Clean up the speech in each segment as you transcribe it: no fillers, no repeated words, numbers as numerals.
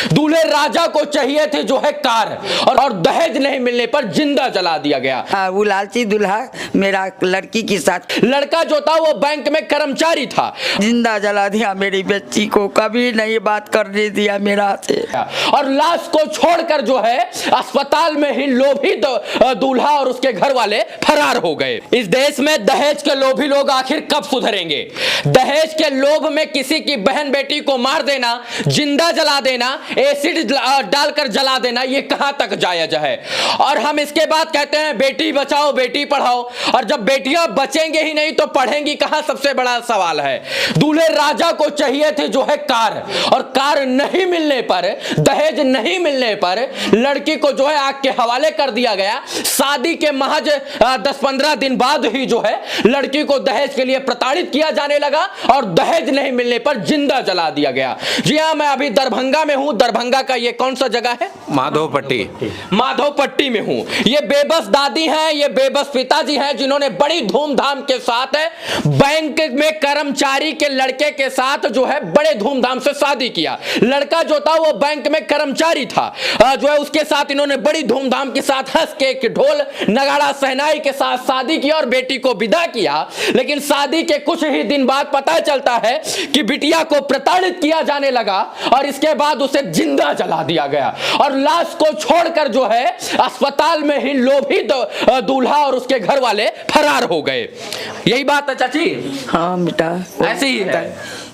दूल्हे राजा को चाहिए थे जो है कार, और दहेज नहीं मिलने पर जिंदा जला दिया गया। वो लालची दूल्हा मेरा लड़की के साथ, लड़का जो था वो बैंक में कर्मचारी था, जिंदा जला दिया मेरी बच्ची को, कभी नहीं बात करने दिया मेरा से। और लाश को छोड़कर जो है अस्पताल में ही लोभी दूल्हा और उसके घर वाले फरार हो गए। इस देश में दहेज के लोभी लोग आखिर कब सुधरेंगे? दहेज के लोभ में किसी की बहन बेटी को मार देना, जिंदा जला देना, एसिड डालकर जला देना, ये कहां तक जायज है? और हम इसके बाद कहते हैं बेटी बचाओ बेटी पढ़ाओ, और जब बेटियां बचेंगे ही नहीं तो पढ़ेंगी कहां, सबसे बड़ा सवाल है। दूल्हे राजा को चाहिए थे जो है कार, और कार नहीं मिलने पर, दहेज नहीं मिलने पर लड़की को जो है आग के हवाले कर दिया गया। शादी के महज 10-15 दिन बाद ही जो है लड़की को दहेज के लिए प्रताड़ित किया जाने लगा, और दहेज नहीं मिलने पर जिंदा जला दिया गया। जी हां, मैं अभी दरभंगा में हूं। दरभंगा का ये कौन सा जगह है? माधोपट्टी। माधोपट्टी में हूं। ये बेबस दादी हैं, ये बेबस पिताजी हैं, जिन्होंने बड़ी धूमधाम के साथ बैंक में कर्मचारी के लड़के के साथ जो है बड़े धूमधाम से शादी किया। लड़का जो था वो बैंक में कर्मचारी था, जो है उसके साथ इन्होंने बड़ी धूमधाम के साथ हंस के ढोल नगाड़ा सहनाई के साथ शादी किया और बेटी को विदा किया। लेकिन शादी के कुछ ही दिन बाद पता चलता है कि बिटिया को प्रताड़ित किया जाने लगा, और इसके बाद उसे जिंदा जला दिया गया, और लाश को छोड़कर जो है अस्पताल में ही लोभी दूल्हा और उसके घर वाले फरार हो गए। यही बात है चाची? हाँ बेटा, ऐसे ही है,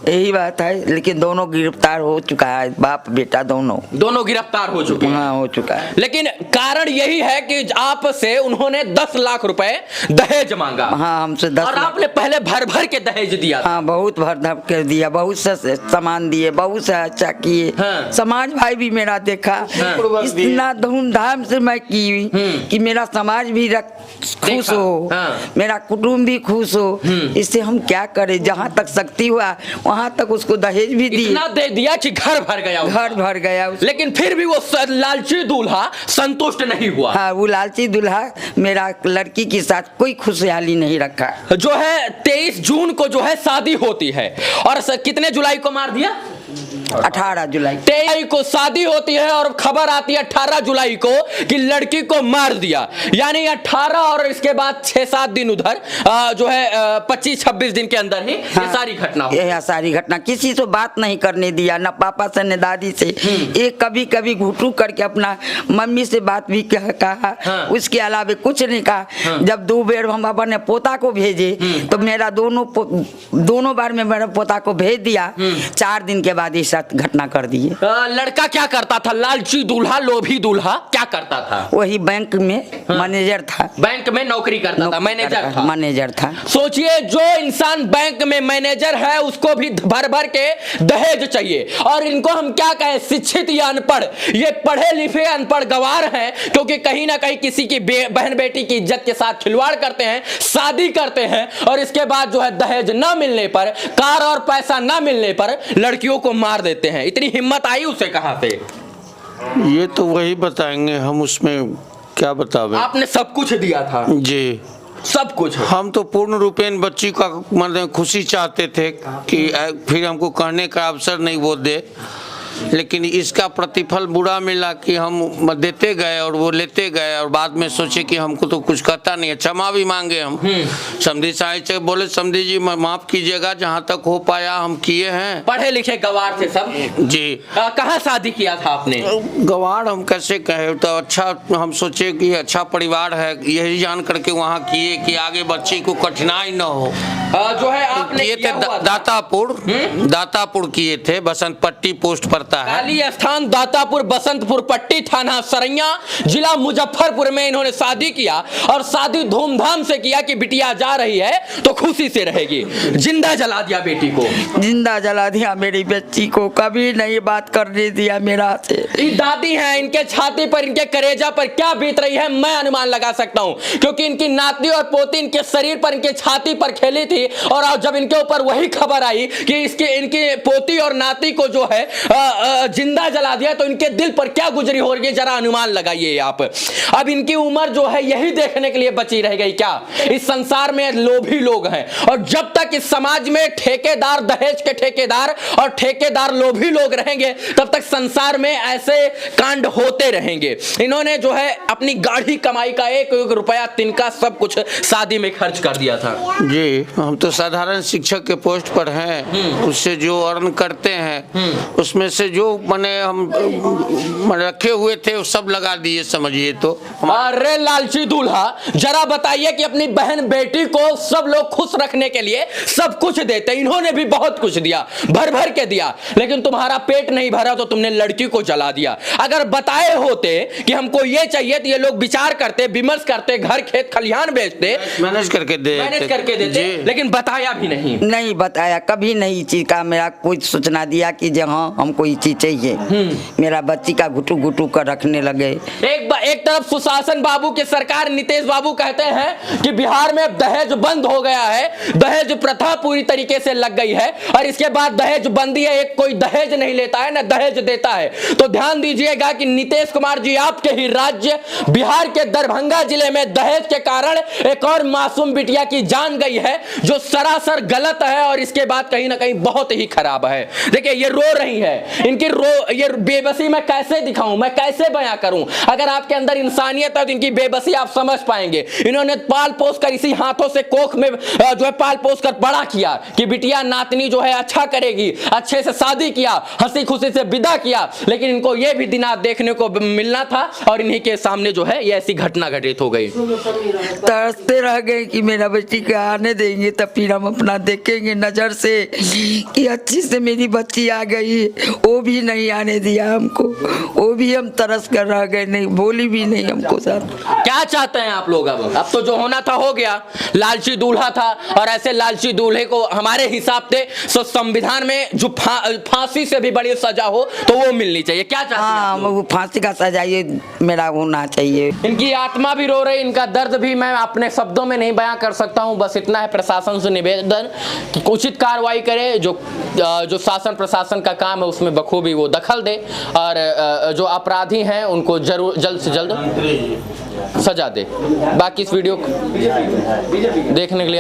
यही बात है। लेकिन दोनों गिरफ्तार हो चुका है, बाप बेटा दोनों गिरफ्तार हो चुके हैं। हाँ, हो चुका है। लेकिन कारण यही है कि आपसे उन्होंने 10 लाख रुपए दहेज मांगा। हाँ, हमसे 10 और लाख। आपने पहले भर भर के दहेज दिया था। हाँ, बहुत भर भर कर दिया, बहुत से सामान दिए, बहुत से अच्छा किए। हाँ। समाज भाई भी मेरा देखा। हाँ। इतना धूमधाम से मैं की कि मेरा समाज भी खुश हो। हाँ। मेरा कुटुंब भी खुश हो। इससे हम क्या करें? जहाँ तक शक्ति हुआ वहाँ तक उसको दहेज भी दिए, इतना दे दिया कि घर भर गया, घर भर गया। लेकिन फिर भी वो लालची दूल्हा संतुष्ट नहीं हुआ। हाँ, वो लालची दूल्हा मेरा लड़की के साथ कोई खुशहाली नहीं रखा। जो है 23 जून को जो है शादी होती है, और कितने जुलाई को मार दिया? 18 जुलाई 23 को शादी होती है, और खबर आती है 18 जुलाई को कि लड़की को मार दिया। यानी 18 और इसके बाद 6-7 दिन उधर जो है 25-26 दिन के अंदर ही ये सारी घटना हो। यह सारी घटना किसी से बात नहीं करने दिया, न पापा से न दादी से। एक कभी कभी घुटू करके अपना मम्मी से बात भी कहा। हाँ। उसके अलावा कुछ नहीं कहा। हाँ। जब 2 बार हम अपने पोता को भेजे तो मेरा दोनों बार में मेरे पोता को भेज दिया। 4 दिन के बाद ये साथ घटना कर दिए। लड़का क्या करता था? लालची दूल्हा, लोभी दूल्हा क्या करता था? वही बैंक में मैनेजर था। बैंक में नौकरी करता था, मैनेजर था। सोचिए, जो इंसान बैंक में मैनेजर है उसको भी भर भर के दहेज चाहिए, और इनको हम क्या कहें, शिक्षित या अनपढ़? ये पढ़े लिखे अनपढ़ गवार हैं, क्योंकि कहीं ना कहीं किसी की बहन बेटी की इज्जत के साथ खिलवाड़ करते हैं, शादी करते हैं, और इसके बाद जो है दहेज न मिलने पर, कार और पैसा न मिलने पर लड़कियों को मार देते हैं। इतनी हिम्मत आई उसे कहां से? ये तो वही बताएंगे, हम उसमें क्या बतावें। आपने सब कुछ दिया था जी, सब कुछ। हम तो पूर्ण रूपेण बच्ची का मतलब खुशी चाहते थे कि फिर हमको कहने का अवसर नहीं वो दे, लेकिन इसका प्रतिफल बुरा मिला कि हम देते गए और वो लेते गए, और बाद में सोचे कि हमको तो कुछ कहता नहीं है। क्षमा भी मांगे हम। समधी साहिब से बोले, समधी जी माफ कीजिएगा, जहाँ तक हो पाया हम किए हैं। पढ़े लिखे गवार थे सब जी। कहाँ शादी किया था आपने? गवार हम कैसे कहे, तो अच्छा हम सोचे कि अच्छा परिवार है, यही जान करके वहाँ किए कि आगे बच्ची को कठिनाई न हो। जो है आपने किए थे दातापुर किए थे, बसंत पट्टी पोस्ट पड़ता है। काली स्थान दातापुर बसंतपुर पट्टी थाना सरैया जिला मुजफ्फरपुर में इन्होंने शादी किया, और शादी धूमधाम से किया कि बिटिया जा रही है तो खुशी से रहेगी। जिंदा जला दिया बेटी को, जिंदा जला दिया मेरी बच्ची को, कभी नहीं बात करने दिया मेरा से। ये दादी हैं, इनके छाती पर, इनके करेजा पर क्या बीत रही है मैं अनुमान लगा सकता हूं, क्योंकि इनकी नाती और पोती इनके शरीर पर, इनके छाती पर खेली थी, और जब इनके ऊपर वही खबर आई कि इनकी पोती और नाती को जो है जिंदा जला दिया तो इनके दिल पर क्या गुजरी हो रही है, जरा अनुमान लगाइए आप। अब इनकी उम्र जो है यही देखने के लिए बची रह गई क्या? इस संसार में लोभी लोग हैं, और जब तक इस समाज में ठेकेदार, दहेज के ठेकेदार और ठेकेदार लोभी लोग रहेंगे, तब तक संसार में ऐसे कांड होते रहेंगे। इन्होंने जो है अपनी गाढ़ी कमाई का एक एक रुपया तिनका सब कुछ शादी में खर्च कर दिया था। जी, हम तो साधारण शिक्षक के पोस्ट पर हैं, उससे जो अर्न करते हैं उसमें से जो मैंने हम रखे हुए थे वो सब लगा दिए, समझिए तो। अरे लालची दूल्हा, जरा बताइए कि अपनी बहन बेटी को सब लोग खुश रखने के लिए सब कुछ देते, इन्होंने भी बहुत कुछ दिया, भर भर के दिया, लेकिन तुम्हारा पेट नहीं भरा तो तुमने लड़की को जला दिया। अगर बताए होते कि हमको ये चाहिए तो ये लोग विचार करते, विमर्श करते, घर खेत खलिहान बेचते, मैनेज करके देते, लेकिन बताया भी नहीं बताया, कभी नहीं चीज का मेरा कोई सूचना दिया कि जहाँ हमको ये चीज चाहिए। मेरा बच्ची का घुटू घुटू कर रखने लगे। एक तरफ सुशासन बाबू की सरकार, नीतीश बाबू कहते हैं कि बिहार में दहेज बंद हो गया है, दहेज प्रथा पूरी तरीके से लग गई है, और इसके बाद दहेज बंदी है, एक कोई दहेज नहीं लेता है ना दहेज देता है। तो ध्यान दीजिएगा कि नीतीश कुमार जी आपके ही राज्य बिहार के दरभंगा जिले में दहेज के कारण एक और मासूम बिटिया की जान गई है, जो सरासर गलत है और इसके बाद कहीं ना कहीं बहुत ही खराब है। देखिए ये रो रही है, ये बेबसी मैं कैसे दिखाऊं, मैं कैसे बयां करूं? अगर आपके अंदर इंसानियत है तो इनकी बेबसी आप समझ पाएंगे। इन्होंने पाल पोस कर इसी हाथों से कोख में जो है पाल पोस कर बड़ा किया कि बिटिया नातनी जो है अच्छा करेगी, अच्छे से शादी किया, हंसी खुशी से विदा किया, लेकिन इनको ये भी दिन देखने को मिलना था और इन्हीं के सामने जो है ये ऐसी घटना घटित हो गई। तरसते रह गए कि मेरा बच्ची का आने देंगे तब फिर हम अपना देखेंगे नजर से कि अच्छी से मेरी बच्ची आ गई, वो भी नहीं आने दिया हमको, वो भी हम तरस कर रह गए, नहीं बोली भी नहीं हमको। सर क्या चाहते हैं आप लोग? अब तो जो होना था हो गया, लालची दूल्हा था, और ऐसे लालची दूल्हे को हमारे हिसाब से संविधान में जो फांसी से भी बड़ी सजा हो तो वो मिलनी चाहिए। क्या चाहते हैं? वो फांसी का सजा ये मेरा होना चाहिए। इनकी आत्मा भी रो रही, इनका दर्द भी मैं अपने शब्दों में नहीं बयां कर सकता हूं। बस इतना है प्रशासन से निवेदन कि उचित कार्रवाई करे, जो शासन प्रशासन का काम है उसमें बखूबी वो दखल दे, और जो अपराधी हैं उनको जरूर जल्द से जल्द सजा दे। बाकी इस वीडियो देखने के लिए